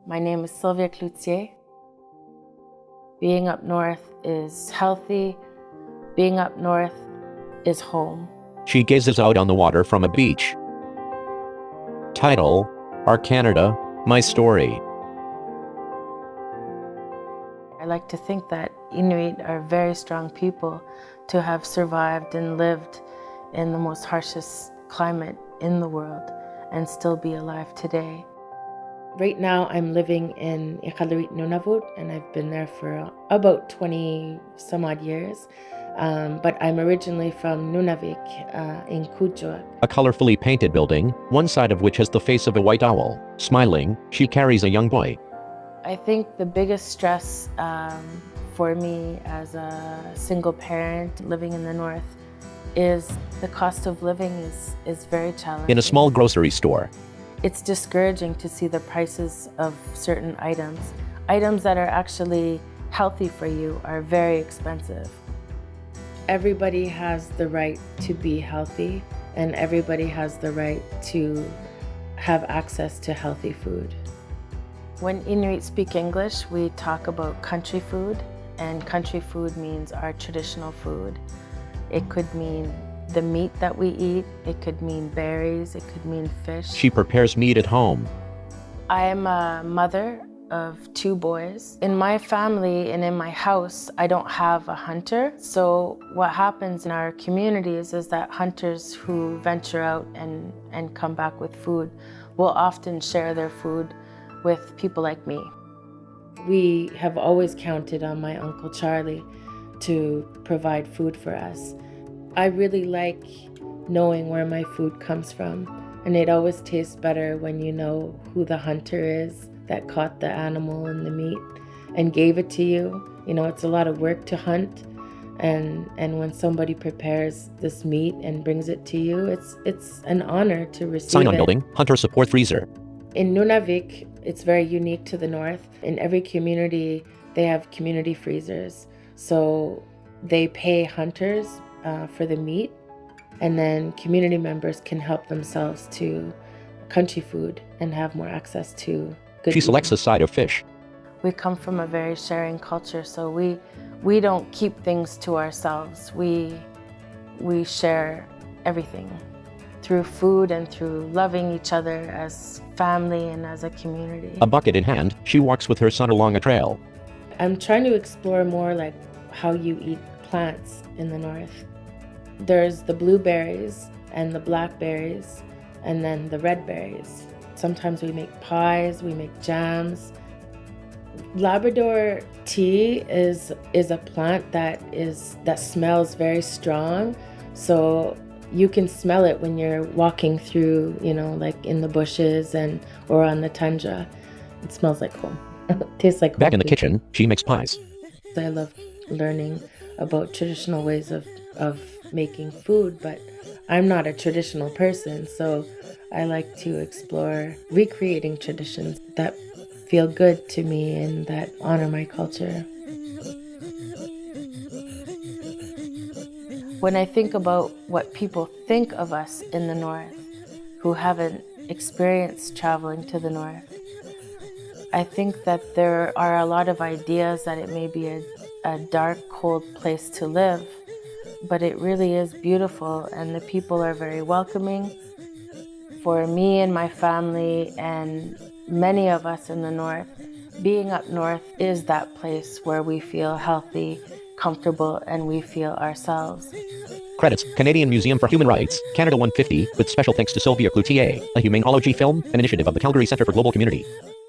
My name is Sylvia Cloutier. Being up north is healthy. Being up north is home. She gazes out on the water from a beach. Title: Our Canada, My Story. I like to think that Inuit are very strong people to have survived and lived in the most harshest climate in the world and still be alive today. Right now I'm living in Iqaluit, Nunavut, and I've been there for about 20 some odd years. But I'm originally from Nunavik in Kuujjuaq. A colorfully painted building, one side of which has the face of a white owl. Smiling, she carries a young boy. I think the biggest stress for me as a single parent living in the north is the cost of living is very challenging. In a small grocery store. It's discouraging to see the prices of certain items. Items that are actually healthy for you are very expensive. Everybody has the right to be healthy, and everybody has the right to have access to healthy food. When Inuit speak English, we talk about country food, and country food means our traditional food. It could mean the meat that we eat, it could mean berries, it could mean fish. She prepares meat at home. I am a mother of 2 boys. In my family and in my house, I don't have a hunter. So what happens in our communities is that hunters who venture out and come back with food will often share their food with people like me. We have always counted on my Uncle Charlie to provide food for us. I really like knowing where my food comes from, and it always tastes better when you know who the hunter is that caught the animal and the meat and gave it to you. You know, it's a lot of work to hunt, and when somebody prepares this meat and brings it to you, it's an honor to receive it. Sign on building, hunter support freezer. In Nunavik, it's very unique to the north. In every community, they have community freezers. So they pay hunters for the meat, and then community members can help themselves to country food and have more access to good She selects eating. a side of fish. We come from a very sharing culture, so we don't keep things to ourselves. We share everything through food and through loving each other as family and as a community. A bucket in hand, she walks with her son along a trail. I'm trying to explore more like how you eat plants in the north. There's the blueberries and the blackberries and then the red berries. Sometimes we make pies, we make jams. Labrador tea is a plant that smells very strong. So you can smell it when you're walking through, you know, like in the bushes or on the tundra. It smells like home. It tastes like home. Back in the kitchen, she makes pies. I love learning about traditional ways of making food, but I'm not a traditional person, so I like to explore recreating traditions that feel good to me and that honor my culture. When I think about what people think of us in the north who haven't experienced traveling to the north, I think that there are a lot of ideas that it may be a dark, cold place to live, but it really is beautiful, and the people are very welcoming. For me and my family and many of us in the north, being up north is that place where we feel healthy, comfortable, and we feel ourselves. Credits: Canadian Museum for Human Rights, Canada 150, with special thanks to Sylvia Cloutier, a humanology film, an initiative of the Calgary Centre for Global Community.